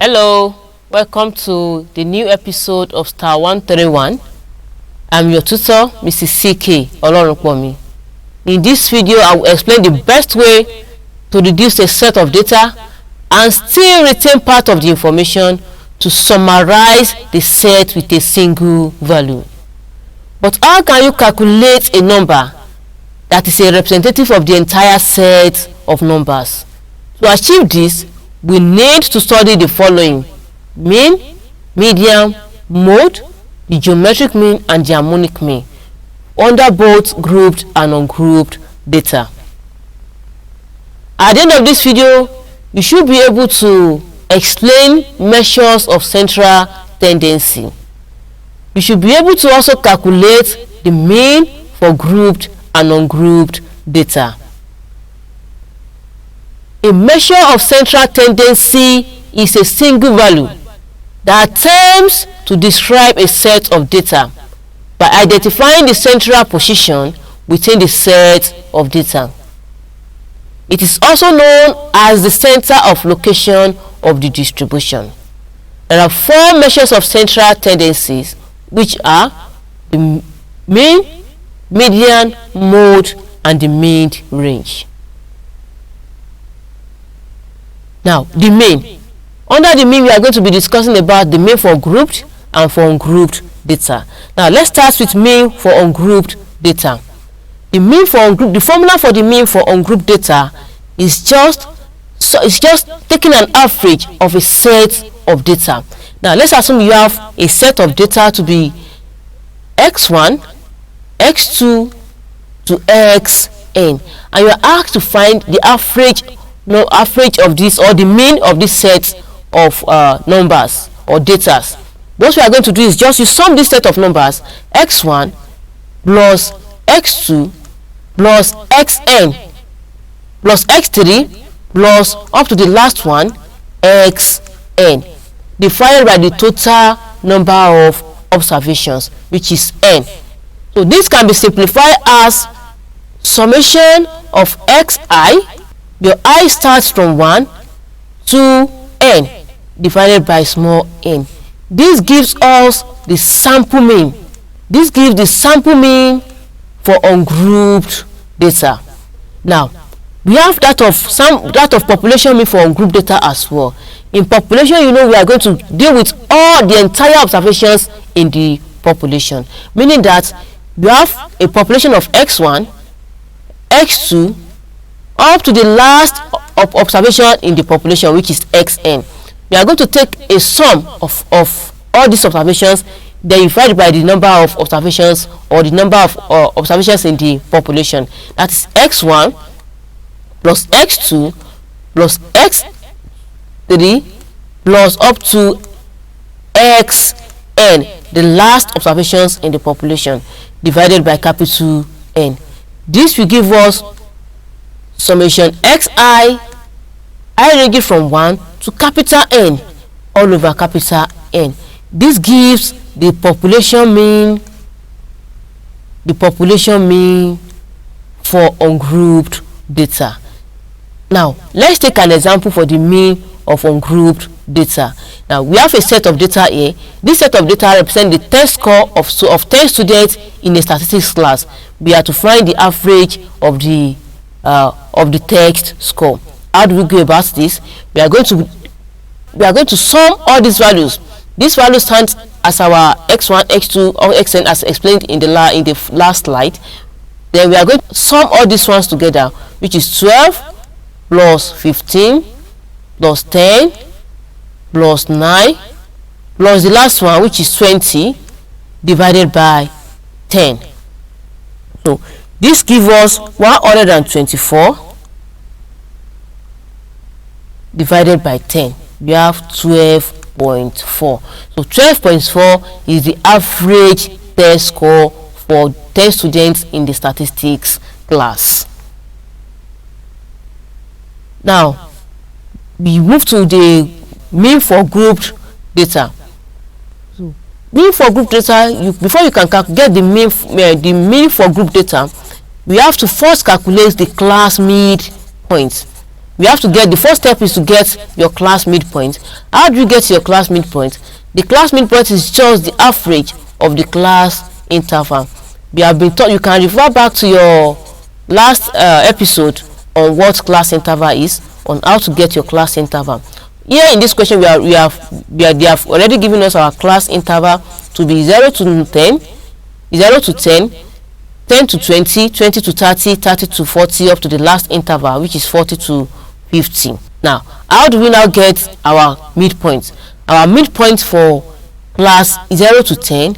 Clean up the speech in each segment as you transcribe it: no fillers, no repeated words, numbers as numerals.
Hello, welcome to the new episode of Star 131. I'm your tutor, Mrs. CK Olorunpomi. In this video, I will explain the best way to reduce a set of data and still retain part of the information to summarize the set with a single value. But how can you calculate a number that is a representative of the entire set of numbers? To achieve this, we need to study the following: mean, median, mode, the geometric mean and the harmonic mean under both grouped and ungrouped data. At the end of this video, you should be able to explain measures of central tendency. You should be able to also calculate the mean for grouped and ungrouped data. A measure of central tendency is a single value that attempts to describe a set of data by identifying the central position within the set of data. It is also known as the center of location of the distribution. There are four measures of central tendencies, which are the mean, median, mode, and the mean range. Now, the mean. Under the mean, we are going to be discussing about the mean for grouped and for ungrouped data. Now, let's start with mean for ungrouped data. The mean for ungrouped, the formula for the mean for ungrouped data is just taking an average of a set of data. Now, let's assume you have a set of data to be x1, x2 to xn, and you are asked to find the average of this, or the mean of this set of numbers or data. What we are going to do is just you sum this set of numbers x1 plus x2 plus xn plus x3 plus up to the last one xn divided by the total number of observations, which is n. So this can be simplified as summation of xi. Your I starts from 1 to n divided by small n. This gives us the sample mean. This gives the sample mean for ungrouped data. Now, we have that of population mean for ungrouped data as well. In population, you know, we are going to deal with all the entire observations in the population, meaning that you have a population of x1, x2, up to the last of observation in the population, which is xn. We are going to take a sum of all these observations, then divide by the number of observations or the number of observations in the population. That is x1 plus x2 plus x3 plus up to xn, the last observations in the population, divided by capital N. This will give us summation xi, ranging from 1 to capital N all over capital N. This gives the population mean for ungrouped data. Now, let's take an example for the mean of ungrouped data. Now, we have a set of data here. This set of data represents the test score of 10 students in a statistics class. We are to find the average of the text score. How do we go about this? We are going to sum all these values. This value stands as our x1, x2, or xn, as explained in the last slide. Then we are going to sum all these ones together, which is 12 plus 15 plus 10 plus 9 plus the last one, which is 20, divided by 10. So this gives us 124 divided by 10. We have 12.4. So 12.4 is the average test score for 10 students in the statistics class. Now, we move to the mean for grouped data. So, mean for group data, before you can get the mean for group data, we have to first calculate the class midpoint. we have to get, the first step is to get your class midpoint. How do you get your class midpoint? The class midpoint is just the average of the class interval. We have been taught, you can refer back to your last episode on what class interval is, on how to get your class interval. Here in this question, they have already given us our class interval to be 0 to 10, 0 to 10, 10 to 20, 20 to 30, 30 to 40, up to the last interval, which is 40 to 50. Now, how do we now get our midpoint? Our midpoint for class 0 to 10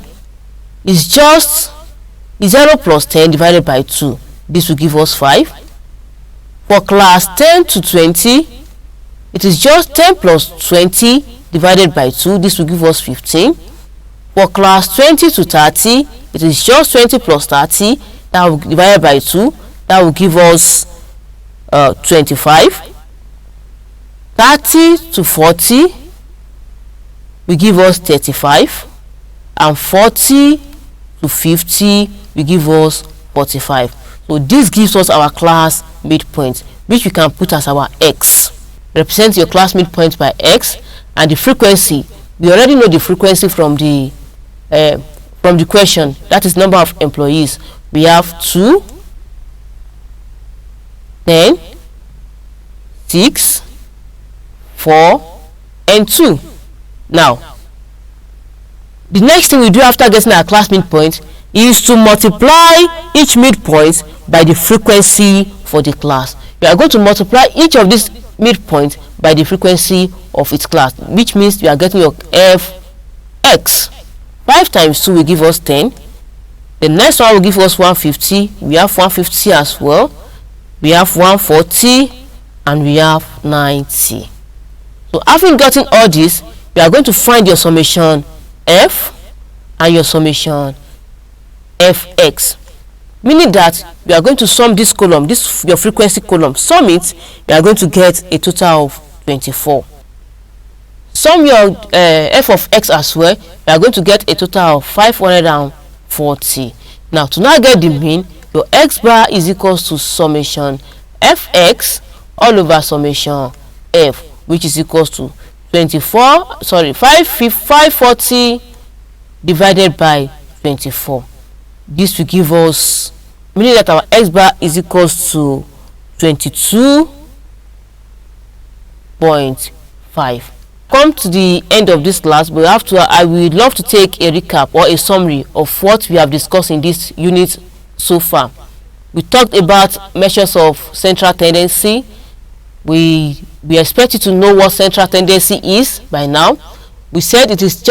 is just 0 plus 10 divided by 2. This will give us 5. For class 10 to 20, it is just 10 plus 20 divided by 2. This will give us 15. For class 20 to 30, it is just 20 plus 30, that will divided by 2. That will give us 25. 30 to 40 will give us 35. And 40 to 50 will give us 45. So this gives us our class midpoint, which we can put as our x. Represent your class midpoint by x. And the frequency, we already know the frequency from the question, that is number of employees. We have 2, 10, 6, 4, and 2. Now, the next thing we do after getting our class midpoint is to multiply each midpoint by the frequency for the class. We are going to multiply each of these midpoints by the frequency of its class, which means we are getting your fx. 5 times 2 will give us 10. The next one will give us 150. We have 150 as well. We have 140 and we have 90. So having gotten all this, we are going to find your summation f and your summation fx, meaning that we are going to sum this column, this your frequency column, sum it, we are going to get a total of 24. Sum your f of x as well, we are going to get a total of 540. Now, to now get the mean, your x bar is equals to summation fx all over summation f, which is equals to 540 divided by 24. This will give us, meaning that our x bar is equals to 22.5. Come to the end of this class, but I would love to take a recap or a summary of what we have discussed in this unit so far. We talked about measures of central tendency. We expect you to know what central tendency is by now. We said it is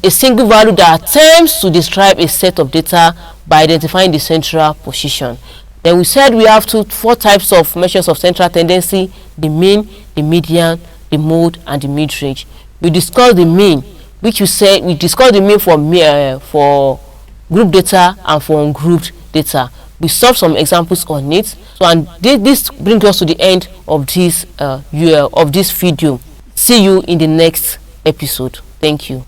a single value that attempts to describe a set of data by identifying the central position. Then we said we have 4 types of measures of central tendency: the mean, the median, the mode, and the mid-range. We discussed the mean, which we discussed the mean for group data and for ungrouped data. We solved some examples on it. So, and this brings us to the end of this video. See you in the next episode. Thank you.